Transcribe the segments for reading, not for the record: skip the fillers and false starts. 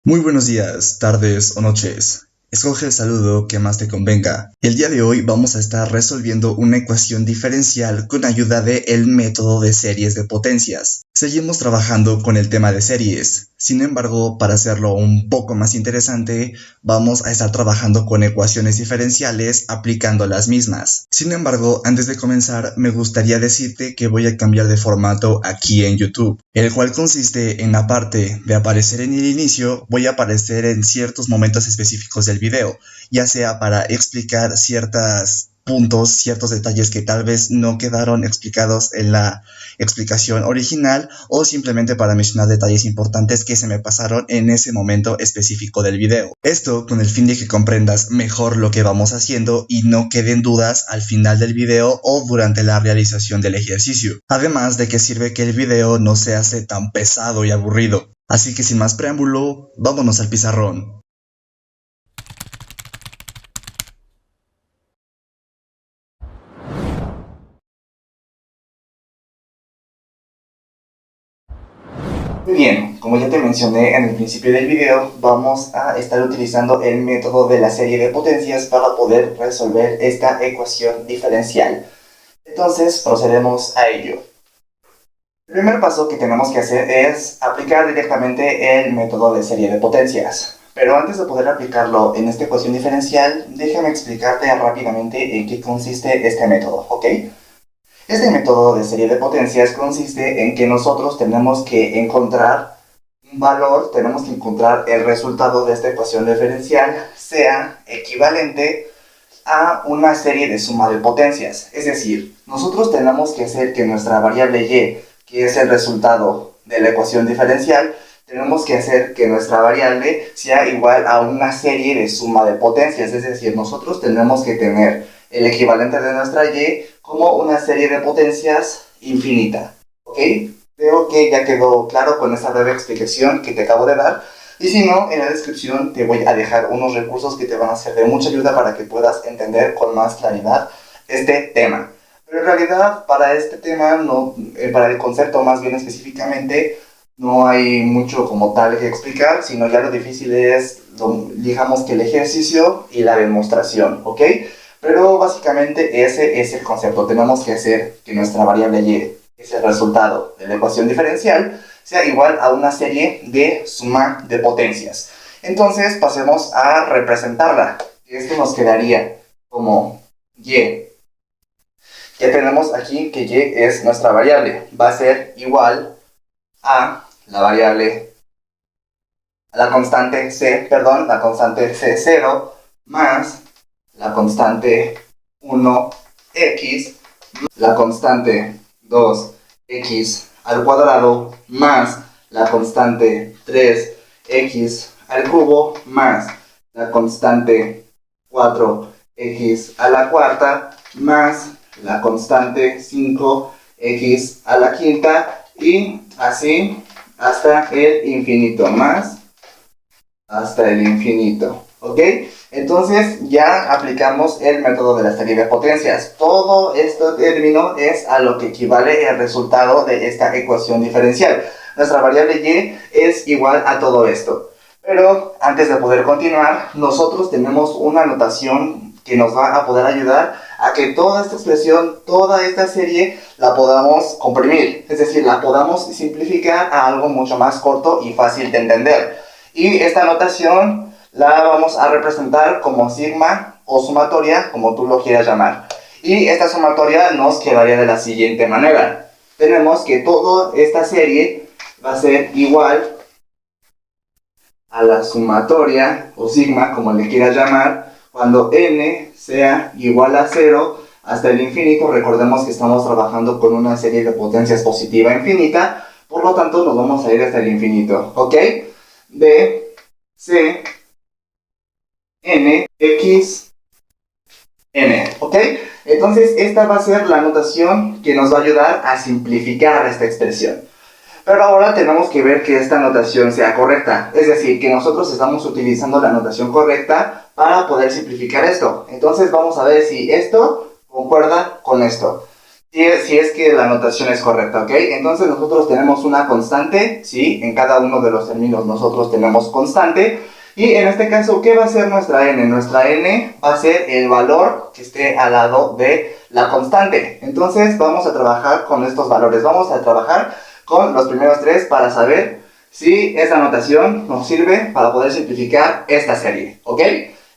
Muy buenos días, tardes o noches. Escoge el saludo que más te convenga. El día de hoy vamos a estar resolviendo una ecuación diferencial con ayuda del método de series de potencias. Seguimos trabajando con el tema de series. Sin embargo, para hacerlo un poco más interesante, vamos a estar trabajando con ecuaciones diferenciales aplicando las mismas. Sin embargo, antes de comenzar, me gustaría decirte que voy a cambiar de formato aquí en YouTube, el cual consiste en, aparte de aparecer en el inicio, voy a aparecer en ciertos momentos específicos del video, ya sea para explicar ciertos puntos, ciertos detalles que tal vez no quedaron explicados en la explicación original, o simplemente para mencionar detalles importantes que se me pasaron en ese momento específico del video. Esto con el fin de que comprendas mejor lo que vamos haciendo y no queden dudas al final del video o durante la realización del ejercicio. Además de que sirve que el video no se hace tan pesado y aburrido. Así que sin más preámbulo, vámonos al pizarrón. Muy bien, como ya te mencioné en el principio del video, vamos a estar utilizando el método de la serie de potencias para poder resolver esta ecuación diferencial. Entonces procedemos a ello. El primer paso que tenemos que hacer es aplicar directamente el método de serie de potencias. Pero antes de poder aplicarlo en esta ecuación diferencial, déjame explicarte rápidamente en qué consiste este método, ¿ok? Este método de serie de potencias consiste en que nosotros tenemos que encontrar un valor, tenemos que encontrar el resultado de esta ecuación diferencial sea equivalente a una serie de suma de potencias. Es decir, nosotros tenemos que hacer que nuestra variable y, que es el resultado de la ecuación diferencial, tenemos que hacer que nuestra variable sea igual a una serie de suma de potencias. Es decir, nosotros tenemos que tener el equivalente de nuestra y como una serie de potencias infinita. ¿Ok? Creo que ya quedó claro con esta breve explicación que te acabo de dar. Y si no, en la descripción te voy a dejar unos recursos que te van a ser de mucha ayuda para que puedas entender con más claridad este tema. Pero en realidad, para este tema, para el concepto más bien específicamente, no hay mucho como tal que explicar, sino ya lo difícil es, digamos que el ejercicio y la demostración, ¿ok? Pero básicamente ese es el concepto. Tenemos que hacer que nuestra variable y, que es el resultado de la ecuación diferencial, sea igual a una serie de suma de potencias. Entonces pasemos a representarla. Esto nos quedaría como y. Ya tenemos aquí que y es nuestra variable. Va a ser igual a la variable, a la constante C0 más la constante 1x, la constante 2x al cuadrado más la constante 3x al cubo más la constante 4x a la cuarta más la constante 5x a la quinta y así hasta el infinito, más hasta el infinito, ¿ok? Entonces ya aplicamos el método de la serie de potencias. Todo este término es a lo que equivale el resultado de esta ecuación diferencial. Nuestra variable y es igual a todo esto. Pero antes de poder continuar, nosotros tenemos una notación que nos va a poder ayudar a que toda esta expresión, toda esta serie, la podamos comprimir. Es decir, la podamos simplificar a algo mucho más corto y fácil de entender. Y esta notación la vamos a representar como sigma o sumatoria, como tú lo quieras llamar. Y esta sumatoria nos quedaría de la siguiente manera. Tenemos que toda esta serie va a ser igual a la sumatoria o sigma, como le quieras llamar, cuando n sea igual a 0 hasta el infinito. Recordemos que estamos trabajando con una serie de potencias positiva infinita, por lo tanto nos vamos a ir hasta el infinito, ¿ok? De C n x n, ¿ok? Entonces esta va a ser la notación que nos va a ayudar a simplificar esta expresión. Pero ahora tenemos que ver que esta notación sea correcta, es decir, que nosotros estamos utilizando la notación correcta para poder simplificar esto. Entonces vamos a ver si esto concuerda con esto. Si es que la notación es correcta, ¿ok? Entonces nosotros tenemos una constante, ¿sí? En cada uno de los términos nosotros tenemos constante. Y en este caso, ¿qué va a ser nuestra n? Nuestra n va a ser el valor que esté al lado de la constante. Entonces vamos a trabajar con estos valores. Vamos a trabajar con los primeros tres para saber si esta notación nos sirve para poder simplificar esta serie, ¿ok?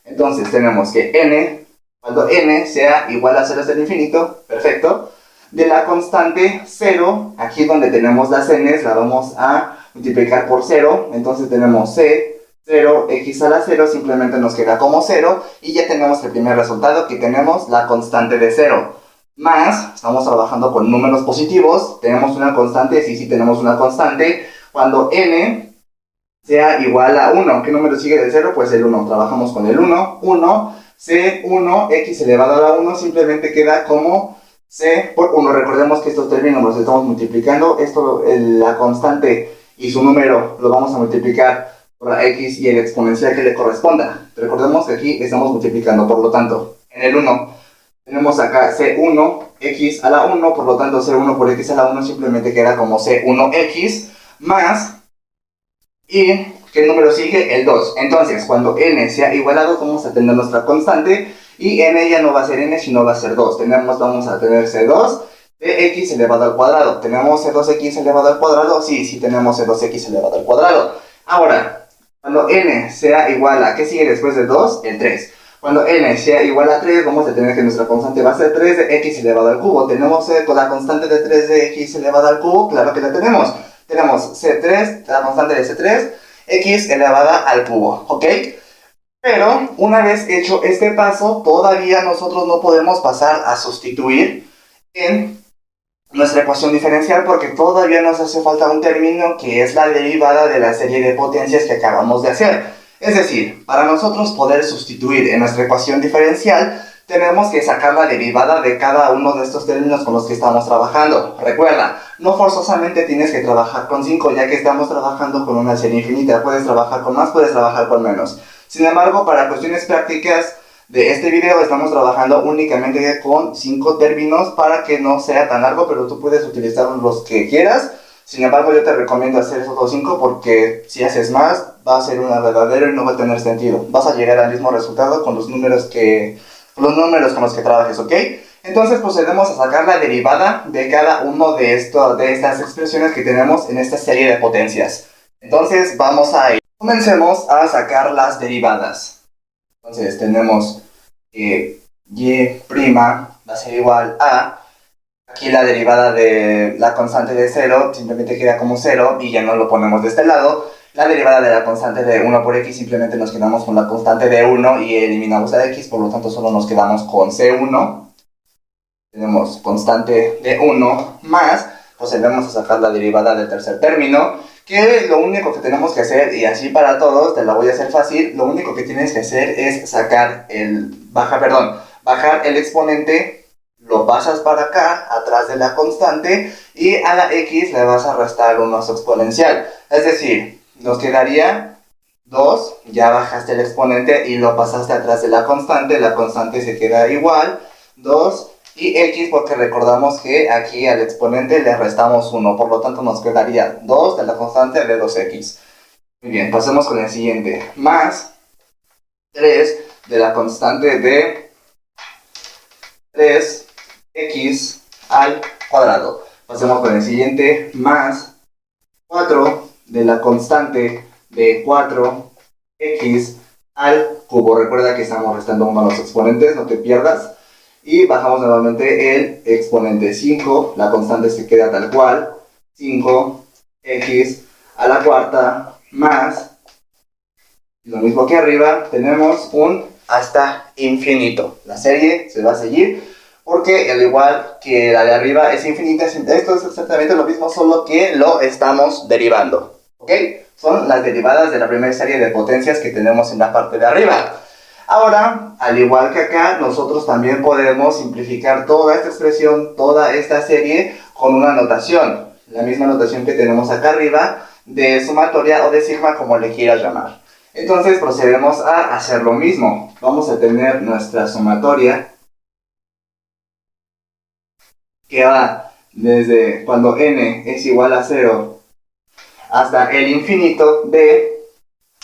Entonces tenemos que n, cuando n sea igual a 0 hasta el infinito, perfecto, de la constante 0, aquí donde tenemos las n's, la vamos a multiplicar por 0, entonces tenemos c, 0, x a la 0, simplemente nos queda como 0, y ya tenemos el primer resultado, que tenemos la constante de 0. Más, estamos trabajando con números positivos, tenemos una constante, sí tenemos una constante, cuando n sea igual a 1. ¿Qué número sigue de 0? Pues el 1. Trabajamos con el 1. 1, c1, x elevado a la 1, simplemente queda como c por 1. Recordemos que estos términos los estamos multiplicando. La constante y su número lo vamos a multiplicar por la x y el exponencial que le corresponda. Recordemos que aquí estamos multiplicando, por lo tanto, en el 1 tenemos acá c1, x a la 1, por lo tanto c1 por x a la 1 simplemente queda como c1x, más, ¿y qué número sigue? El 2. Entonces, cuando n sea igual a 2, vamos a tener nuestra constante, y n ya no va a ser n, sino va a ser 2. Vamos a tener c2 de x elevado al cuadrado. ¿Tenemos c2x elevado al cuadrado? Sí, tenemos c2x elevado al cuadrado. Ahora, cuando n sea igual a, ¿qué sigue después de 2? El 3. Cuando n sea igual a 3, vamos a tener que nuestra constante va a ser 3 de x elevado al cubo. ¿Tenemos con la constante de 3 de x elevado al cubo? Claro que la tenemos. Tenemos C3, la constante de C3, x elevada al cubo, ¿ok? Pero una vez hecho este paso, todavía nosotros no podemos pasar a sustituir en nuestra ecuación diferencial, porque todavía nos hace falta un término que es la derivada de la serie de potencias que acabamos de hacer. Es decir, para nosotros poder sustituir en nuestra ecuación diferencial, tenemos que sacar la derivada de cada uno de estos términos con los que estamos trabajando. Recuerda, no forzosamente tienes que trabajar con 5, ya que estamos trabajando con una serie infinita. Puedes trabajar con más, puedes trabajar con menos. Sin embargo, para cuestiones prácticas de este video estamos trabajando únicamente con 5 términos para que no sea tan largo, pero tú puedes utilizar los que quieras. Sin embargo, yo te recomiendo hacer esos 5 porque si haces más, va a ser una verdadera y no va a tener sentido. Vas a llegar al mismo resultado con los números con los que trabajes, ¿ok? Entonces procedemos a sacar la derivada de cada uno de estas expresiones que tenemos en esta serie de potencias. Entonces vamos a ir. Comencemos a sacar las derivadas. Entonces tenemos que y' va a ser igual a, aquí la derivada de la constante de 0 simplemente queda como 0 y ya no lo ponemos de este lado. La derivada de la constante de 1 por x simplemente nos quedamos con la constante de 1 y eliminamos a x, por lo tanto solo nos quedamos con c1. Tenemos constante de 1 más, procedemos a sacar la derivada del tercer término, que lo único que tenemos que hacer, y así para todos, te la voy a hacer fácil, lo único que tienes que hacer es bajar el exponente, lo pasas para acá, atrás de la constante, y a la x le vas a restar un su exponencial. Es decir, nos quedaría 2, ya bajaste el exponente y lo pasaste atrás de la constante se queda igual, 2, y x porque recordamos que aquí al exponente le restamos 1, por lo tanto nos quedaría 2 de la constante de 2x. Muy bien, pasemos con el siguiente, más 3 de la constante de 3x al cuadrado. Pasemos con el siguiente, más 4 de la constante de 4x al cubo. Recuerda que estamos restando uno a los exponentes, no te pierdas. Y bajamos nuevamente el exponente 5, la constante se queda tal cual, 5x a la cuarta más, lo mismo que arriba, tenemos un hasta infinito. La serie se va a seguir porque al igual que la de arriba es infinita, esto es exactamente lo mismo, solo que lo estamos derivando, ¿ok? Son las derivadas de la primera serie de potencias que tenemos en la parte de arriba. Ahora, al igual que acá, nosotros también podemos simplificar toda esta expresión, toda esta serie, con una notación. La misma notación que tenemos acá arriba, de sumatoria o de sigma, como le quieras llamar. Entonces procedemos a hacer lo mismo. Vamos a tener nuestra sumatoria, que va desde cuando n es igual a 0 hasta el infinito de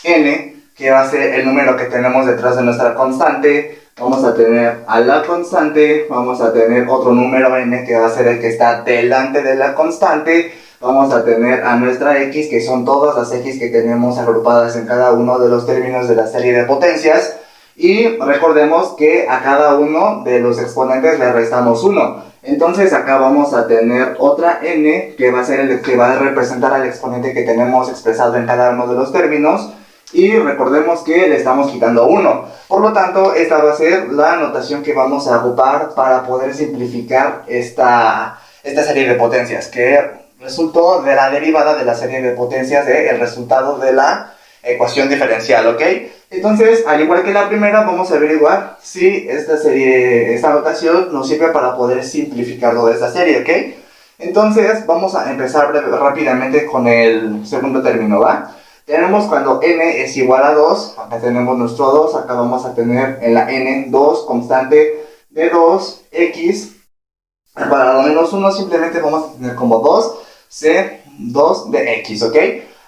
n, que va a ser el número que tenemos detrás de nuestra constante. Vamos a tener a la constante, vamos a tener otro número n que va a ser el que está delante de la constante, vamos a tener a nuestra x, que son todas las x que tenemos agrupadas en cada uno de los términos de la serie de potencias, y recordemos que a cada uno de los exponentes le restamos 1. Entonces acá vamos a tener otra n que va a ser el que va a representar al exponente que tenemos expresado en cada uno de los términos, y recordemos que le estamos quitando 1. Por lo tanto, esta va a ser la notación que vamos a ocupar para poder simplificar esta serie de potencias, que resultó de la derivada de la serie de potencias del resultado de la ecuación diferencial, ¿ok? Entonces, al igual que la primera, vamos a averiguar si esta notación nos sirve para poder simplificar toda esta serie, ¿ok? Entonces, vamos a empezar rápidamente con el segundo término, ¿va? Tenemos cuando n es igual a 2, acá tenemos nuestro 2, acá vamos a tener en la n 2 constante de 2x, al cuadrado menos 1, simplemente vamos a tener como 2c2 de x, ¿ok?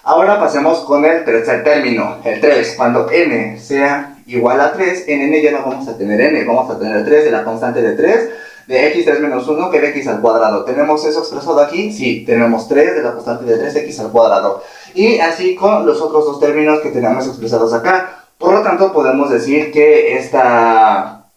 Ahora pasemos con el tercer término, el 3, cuando n sea igual a 3, en n ya no vamos a tener n, vamos a tener 3 de la constante de 3, de x3 menos 1, que es x al cuadrado. ¿Tenemos eso expresado aquí? Sí, tenemos 3 de la constante de 3x al cuadrado. Y así con los otros dos términos que tenemos expresados acá. Por lo tanto, podemos decir que esta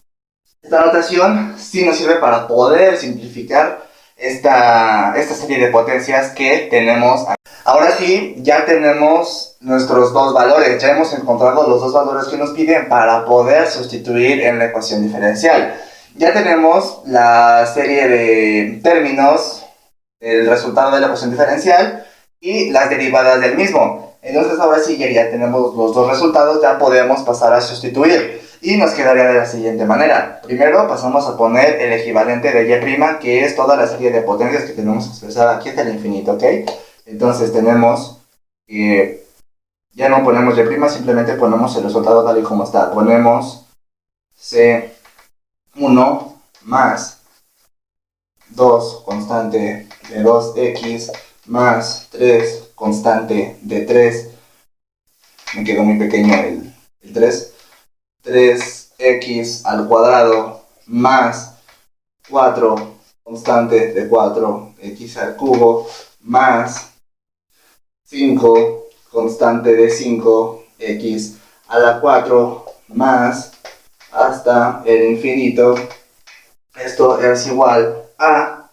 notación sí nos sirve para poder simplificar esta serie de potencias que tenemos aquí. Ahora sí, ya tenemos nuestros dos valores, ya hemos encontrado los dos valores que nos piden para poder sustituir en la ecuación diferencial. Ya tenemos la serie de términos, el resultado de la ecuación diferencial y las derivadas del mismo. Entonces ahora sí, ya tenemos los dos resultados, ya podemos pasar a sustituir. Y nos quedaría de la siguiente manera. Primero pasamos a poner el equivalente de y', que es toda la serie de potencias que tenemos expresada aquí hasta el infinito, ¿ok? Entonces tenemos que ya no ponemos y', simplemente ponemos el resultado tal y como está. Ponemos c1 más 2 constante de 2x más 3 constante de 3. Me quedó muy pequeño el 3. 3x al cuadrado más 4 constante de 4x al cubo más 5 constante de 5x a la 4 más hasta el infinito. Esto es igual a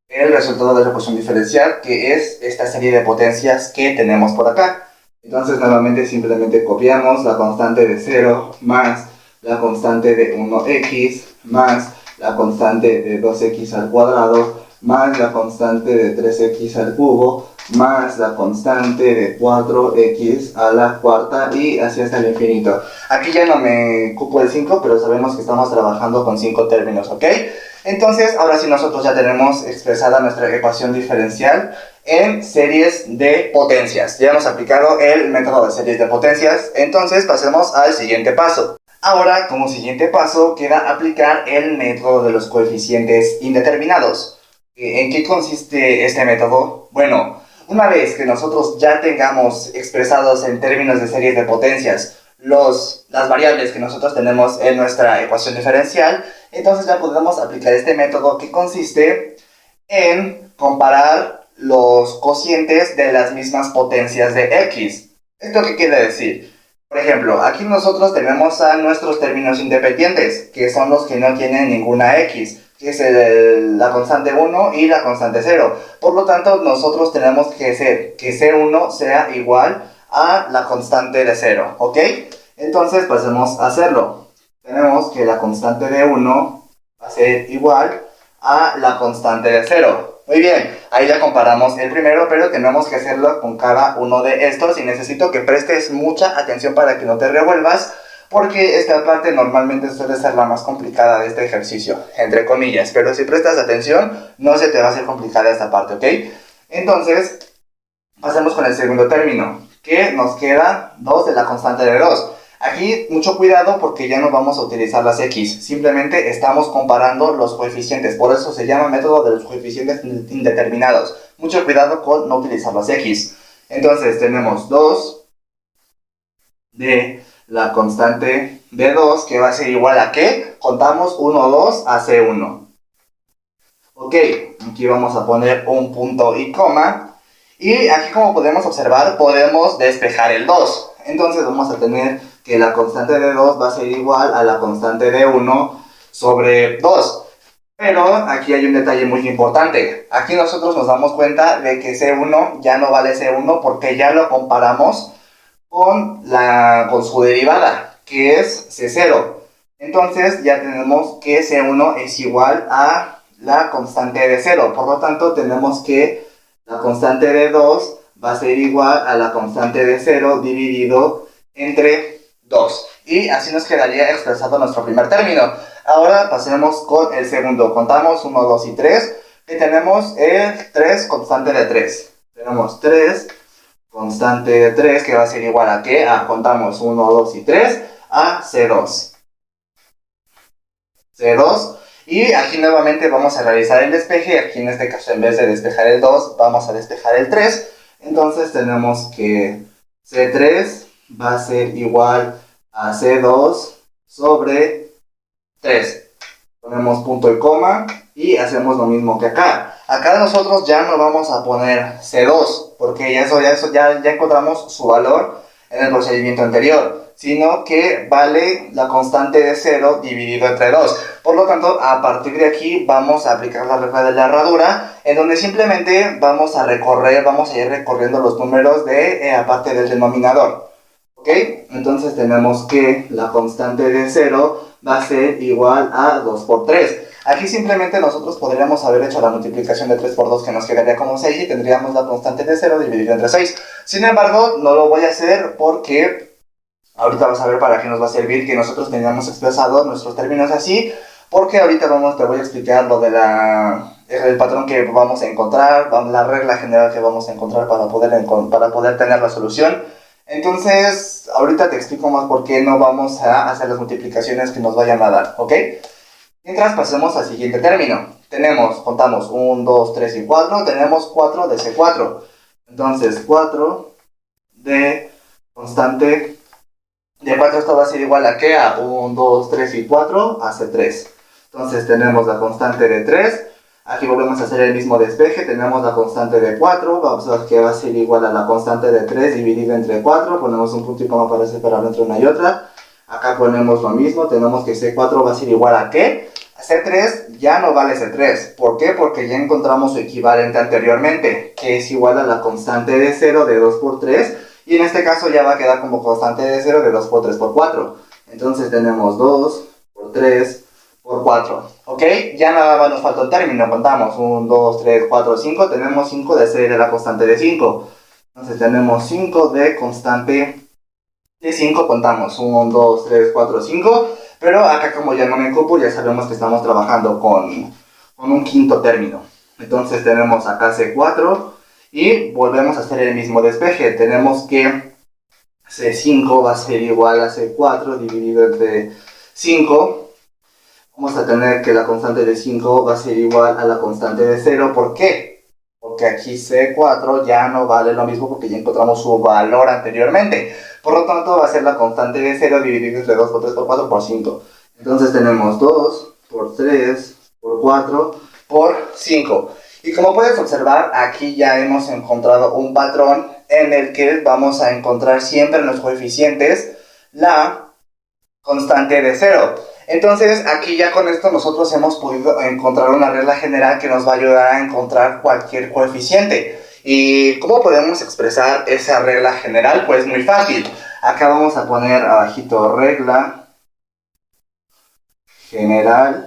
el resultado de la ecuación diferencial, que es esta serie de potencias que tenemos por acá. Entonces nuevamente simplemente copiamos la constante de 0 más la constante de 1x más la constante de 2x al cuadrado más la constante de 3x al cubo más la constante de 4x a la cuarta, y así hasta el infinito. Aquí ya no me cupo el 5, pero sabemos que estamos trabajando con 5 términos, ¿ok? Entonces, ahora sí nosotros ya tenemos expresada nuestra ecuación diferencial en series de potencias. Ya hemos aplicado el método de series de potencias, entonces pasemos al siguiente paso. Ahora, como siguiente paso, queda aplicar el método de los coeficientes indeterminados. ¿En qué consiste este método? Bueno, una vez que nosotros ya tengamos expresados en términos de series de potencias las variables que nosotros tenemos en nuestra ecuación diferencial, entonces ya podemos aplicar este método, que consiste en comparar los cocientes de las mismas potencias de x. ¿Esto qué quiere decir? Por ejemplo, aquí nosotros tenemos a nuestros términos independientes, que son los que no tienen ninguna x, que es la constante 1 y la constante 0. Por lo tanto, nosotros tenemos que hacer que C1 sea igual a la constante de 0, ¿ok? Entonces pasemos a hacerlo. Tenemos que la constante de 1 va a ser igual a la constante de 0. Muy bien, ahí ya comparamos el primero, pero tenemos que hacerlo con cada uno de estos, y necesito que prestes mucha atención para que no te revuelvas, porque esta parte normalmente suele ser la más complicada de este ejercicio, entre comillas, pero si prestas atención no se te va a hacer complicada esta parte, ¿ok? Entonces, pasemos con el segundo término, que nos queda 2 de la constante de 2. Aquí mucho cuidado porque ya no vamos a utilizar las x, simplemente estamos comparando los coeficientes, por eso se llama método de los coeficientes indeterminados. Mucho cuidado con no utilizar las x. Entonces tenemos 2 de la constante de 2 que va a ser igual a ¿qué? Contamos 1, 2 a C1. Ok, aquí vamos a poner un punto y coma. Y aquí, como podemos observar, podemos despejar el 2. Entonces vamos a tener que la constante de 2 va a ser igual a la constante de 1 sobre 2. Pero aquí hay un detalle muy importante. Aquí nosotros nos damos cuenta de que C1 ya no vale C1 porque ya lo comparamos con su derivada, que es C0. Entonces ya tenemos que C1 es igual a la constante de 0. Por lo tanto, tenemos que la constante de 2 va a ser igual a la constante de 0 dividido entre 2. Y así nos quedaría expresado nuestro primer término. Ahora pasemos con el segundo. Contamos 1, 2 y 3. Y tenemos el 3 constante de 3. Tenemos 3 constante de 3 que va a ser igual a ¿qué? Contamos 1, 2 y 3 a C2. C2. Y aquí nuevamente vamos a realizar el despeje. Aquí en este caso, en vez de despejar el 2, vamos a despejar el 3. Entonces tenemos que C3 va a ser igual a C2 sobre 3. Ponemos punto y coma y hacemos lo mismo que acá. Acá nosotros ya no vamos a poner C2 porque ya encontramos su valor en el procedimiento anterior, sino que vale la constante de 0 dividido entre 2. Por lo tanto, a partir de aquí vamos a aplicar la regla de la herradura, en donde simplemente vamos a ir recorriendo los números de aparte del denominador. ¿Ok? Entonces tenemos que la constante de 0 va a ser igual a 2 por 3. Aquí simplemente nosotros podríamos haber hecho la multiplicación de 3 por 2, que nos quedaría como 6, y tendríamos la constante de 0 dividido entre 6. Sin embargo, no lo voy a hacer porque ahorita vas a ver para qué nos va a servir que nosotros tengamos expresado nuestros términos así, porque ahorita te voy a explicar lo de el patrón que vamos a encontrar, la regla general que vamos a encontrar para poder tener la solución. Entonces, ahorita te explico más por qué no vamos a hacer las multiplicaciones que nos vayan a dar, ¿ok? Mientras pasemos al siguiente término. Contamos 1, 2, 3 y 4, tenemos 4 de C4. Entonces, 4 de constante de 4, esto va a ser igual a ¿qué? A 1, 2, 3 y 4 a C3. Entonces tenemos la constante de 3. Aquí volvemos a hacer el mismo despeje. Tenemos la constante de 4. Vamos a ver que va a ser igual a la constante de 3 dividido entre 4. Ponemos un punto y coma para separar entre una y otra. Acá ponemos lo mismo. Tenemos que C4 va a ser igual a ¿qué? C3 ya no vale C3. ¿Por qué? Porque ya encontramos su equivalente anteriormente, que es igual a la constante de 0 de 2 por 3. Y en este caso ya va a quedar como constante de 0 de 2 por 3 por 4. Entonces tenemos 2 por 3 por 4. ¿Ok? Ya nada más nos falta un término. Contamos 1, 2, 3, 4, 5. Tenemos 5 de serie de la constante de 5. Entonces tenemos 5 de constante de 5. Contamos 1, 2, 3, 4, 5. Pero acá, como ya no me ocupo, ya sabemos que estamos trabajando con un quinto término. Entonces tenemos acá C4. Y volvemos a hacer el mismo despeje. Tenemos que C5 va a ser igual a C4 dividido entre 5. Vamos a tener que la constante de 5 va a ser igual a la constante de 0. ¿Por qué? Porque aquí C4 ya no vale lo mismo porque ya encontramos su valor anteriormente. Por lo tanto, va a ser la constante de 0 dividido entre 2 por 3 por 4 por 5. Entonces tenemos 2 por 3 por 4 por 5. Y como puedes observar, aquí ya hemos encontrado un patrón en el que vamos a encontrar siempre en los coeficientes la constante de 0. Entonces, aquí ya con esto nosotros hemos podido encontrar una regla general que nos va a ayudar a encontrar cualquier coeficiente. ¿Y cómo podemos expresar esa regla general? Pues muy fácil. Acá vamos a poner abajito regla general.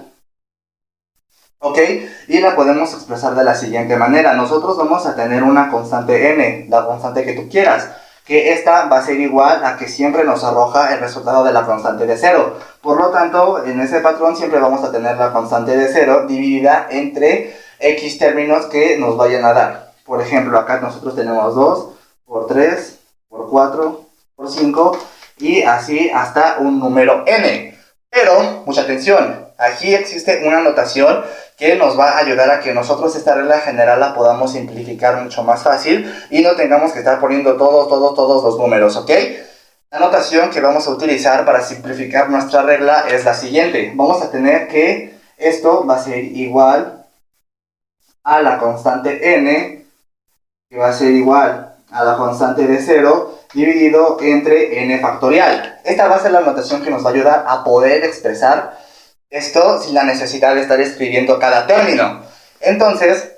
¿Ok? Y la podemos expresar de la siguiente manera. Nosotros vamos a tener una constante n, la constante que tú quieras, que esta va a ser igual a que siempre nos arroja el resultado de la constante de 0. Por lo tanto, en ese patrón siempre vamos a tener la constante de 0 dividida entre x términos que nos vayan a dar. Por ejemplo, acá nosotros tenemos 2 por 3 por 4 por 5. y así hasta un número n. Pero, mucha atención, aquí existe una notación que nos va a ayudar a que nosotros esta regla general la podamos simplificar mucho más fácil y no tengamos que estar poniendo todos los números, ¿ok? La notación que vamos a utilizar para simplificar nuestra regla es la siguiente. Vamos a tener que esto va a ser igual a la constante n, que va a ser igual a la constante de 0 dividido entre n factorial. Esta va a ser la notación que nos va a ayudar a poder expresar esto sin la necesidad de estar escribiendo cada término. Entonces,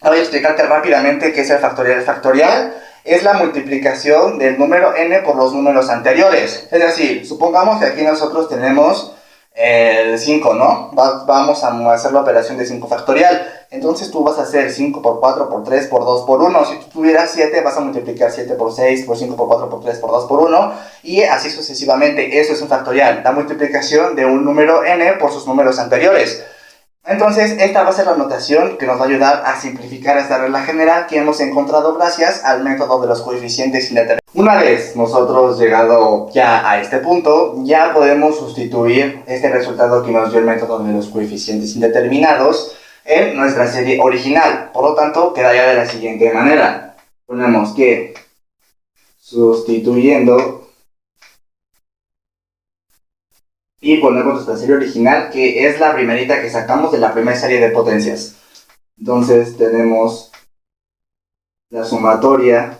voy a explicarte rápidamente qué es el factorial. El factorial es la multiplicación del número n por los números anteriores. Es decir, supongamos que aquí nosotros tenemos el 5, ¿no? Vamos a hacer la operación de 5 factorial. Entonces tú vas a hacer 5 por 4, por 3, por 2, por 1. Si tú tuvieras 7, vas a multiplicar 7 por 6, por 5, por 4, por 3, por 2, por 1. Y así sucesivamente. Eso es un factorial. La multiplicación de un número n por sus números anteriores. Entonces, esta va a ser la notación que nos va a ayudar a simplificar esta regla general que hemos encontrado gracias al método de los coeficientes indeterminados. Una vez nosotros llegado ya a este punto, ya podemos sustituir este resultado que nos dio el método de los coeficientes indeterminados en nuestra serie original. Por lo tanto, quedaría de la siguiente manera. Ponemos que sustituyendo y ponemos nuestra serie original, que es la primerita que sacamos de la primera serie de potencias. Entonces tenemos la sumatoria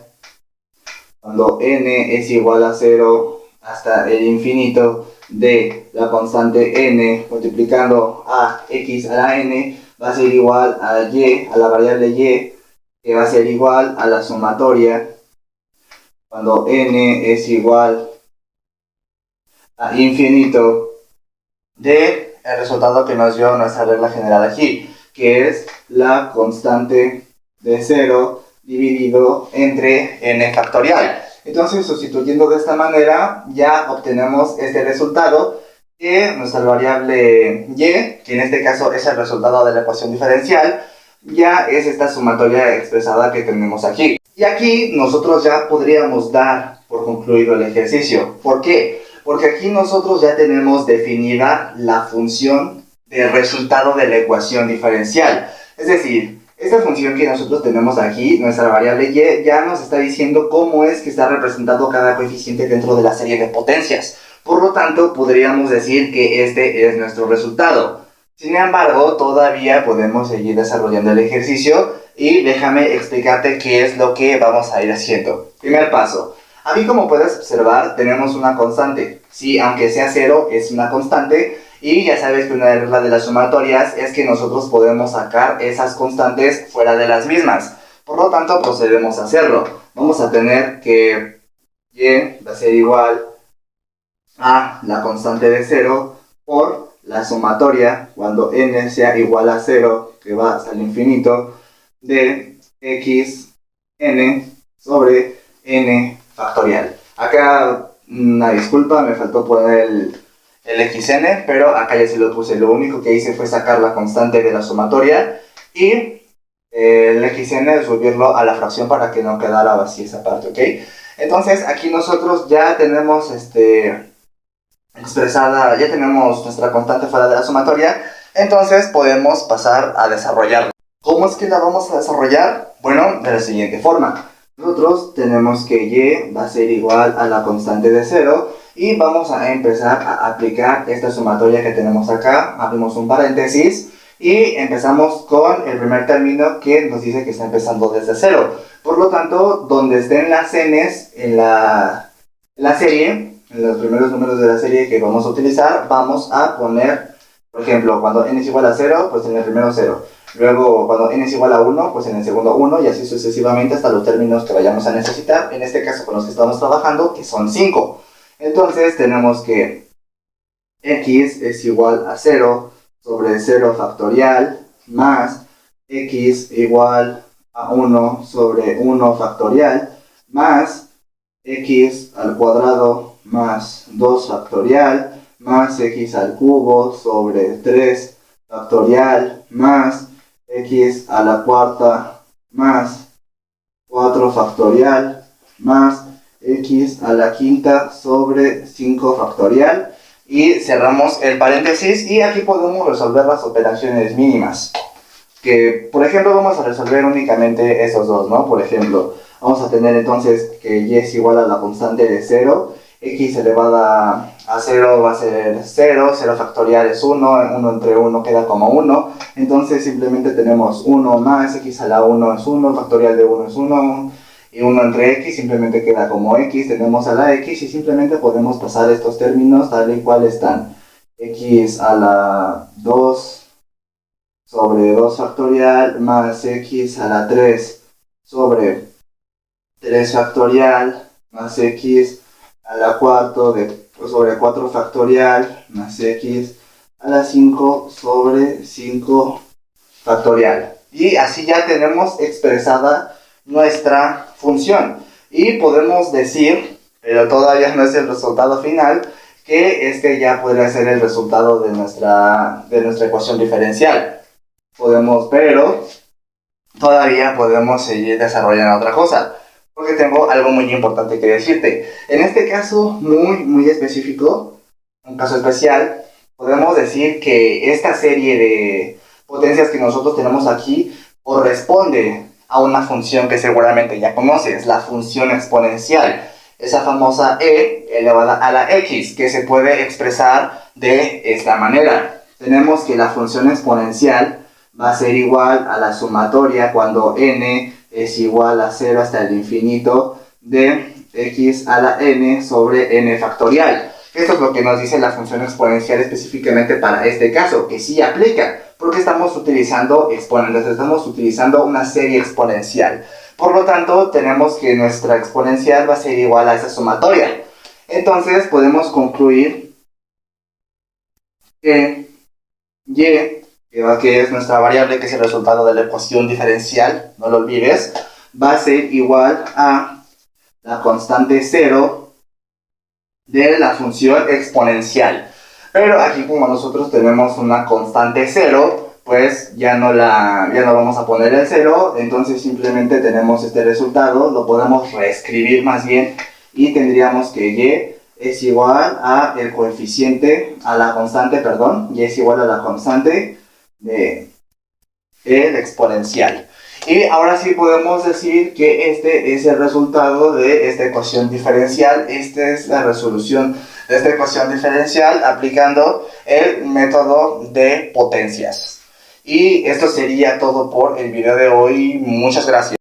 cuando n es igual a 0 hasta el infinito de la constante n multiplicando a x a la n va a ser igual a y, a la variable y, que va a ser igual a la sumatoria cuando n es igual a infinito de el resultado que nos dio nuestra regla general aquí, que es la constante de 0 dividido entre n factorial. Entonces, sustituyendo de esta manera, ya obtenemos este resultado, que nuestra variable y, que en este caso es el resultado de la ecuación diferencial, ya es esta sumatoria expresada que tenemos aquí. Y aquí nosotros ya podríamos dar por concluido el ejercicio. ¿Por qué? Porque aquí nosotros ya tenemos definida la función del resultado de la ecuación diferencial. Es decir, esta función que nosotros tenemos aquí, nuestra variable y, ya nos está diciendo cómo es que está representado cada coeficiente dentro de la serie de potencias. Por lo tanto, podríamos decir que este es nuestro resultado. Sin embargo, todavía podemos seguir desarrollando el ejercicio y déjame explicarte qué es lo que vamos a ir haciendo. Primer paso. Aquí, como puedes observar, tenemos una constante. Sí, aunque sea 0, es una constante. Y ya sabes que una regla de las sumatorias es que nosotros podemos sacar esas constantes fuera de las mismas. Por lo tanto, procedemos a hacerlo. Vamos a tener que y va a ser igual a la constante de 0 por la sumatoria cuando n sea igual a 0, que va hasta el infinito, de x n sobre n factorial. Acá, una disculpa, me faltó poner el xn, pero acá ya se lo puse. Lo único que hice fue sacar la constante de la sumatoria y el xn subirlo a la fracción para que no quedara vacía esa parte, ¿ok? Entonces aquí nosotros ya tenemos expresada, ya tenemos nuestra constante fuera de la sumatoria, entonces podemos pasar a desarrollarla. ¿Cómo es que la vamos a desarrollar? Bueno, de la siguiente forma. Nosotros tenemos que y va a ser igual a la constante de 0 y vamos a empezar a aplicar esta sumatoria que tenemos acá. Abrimos un paréntesis y empezamos con el primer término que nos dice que está empezando desde 0. Por lo tanto, donde estén las n's en la serie, en los primeros números de la serie que vamos a utilizar, vamos a poner, por ejemplo, cuando n es igual a 0, pues en el primero 0. Luego, cuando n es igual a 1, pues en el segundo 1, y así sucesivamente hasta los términos que vayamos a necesitar, en este caso con los que estamos trabajando, que son 5. Entonces, tenemos que x es igual a 0 sobre 0 factorial más x igual a 1 sobre 1 factorial más x al cuadrado más 2 factorial más x al cubo sobre 3 factorial más x a la cuarta más 4 factorial más x a la quinta sobre 5 factorial. Y cerramos el paréntesis y aquí podemos resolver las operaciones mínimas. Que, por ejemplo, vamos a resolver únicamente esos dos, ¿no? Por ejemplo, vamos a tener entonces que y es igual a la constante de 0. X elevada a 0 va a ser 0, 0 factorial es 1, 1 entre 1 queda como 1. Entonces simplemente tenemos 1 más x a la 1 es 1, factorial de 1 es 1, y 1 entre x simplemente queda como x, tenemos a la x y simplemente podemos pasar estos términos tal y cual están. X a la 2 sobre 2 factorial más x a la 3 sobre 3 factorial más x a la 4 sobre 4 factorial más x a la 5 sobre 5 factorial. Y así ya tenemos expresada nuestra función. Y podemos decir, pero todavía no es el resultado final, que este ya podría ser el resultado de nuestra ecuación diferencial. Pero todavía podemos seguir desarrollando otra cosa, porque tengo algo muy importante que decirte. En este caso muy específico, un caso especial, podemos decir que esta serie de potencias que nosotros tenemos aquí corresponde a una función que seguramente ya conoces, la función exponencial, esa famosa e elevada a la x, que se puede expresar de esta manera. Tenemos que la función exponencial va a ser igual a la sumatoria cuando n es igual a 0 hasta el infinito de x a la n sobre n factorial. Esto es lo que nos dice la función exponencial específicamente para este caso, que sí aplica, porque estamos utilizando exponentes, estamos utilizando una serie exponencial. Por lo tanto, tenemos que nuestra exponencial va a ser igual a esa sumatoria. Entonces, podemos concluir que y, que es nuestra variable, que es el resultado de la ecuación diferencial, no lo olvides, va a ser igual a la constante 0 de la función exponencial. Pero aquí, como nosotros tenemos una constante 0, pues ya no vamos a poner el 0, entonces simplemente tenemos este resultado, lo podemos reescribir más bien, y tendríamos que y es igual a el coeficiente, a la constante, perdón, y es igual a la constante de el exponencial. Y ahora sí podemos decir que este es el resultado de esta ecuación diferencial. Esta es la resolución de esta ecuación diferencial aplicando el método de potencias. Y esto sería todo por el video de hoy. Muchas gracias.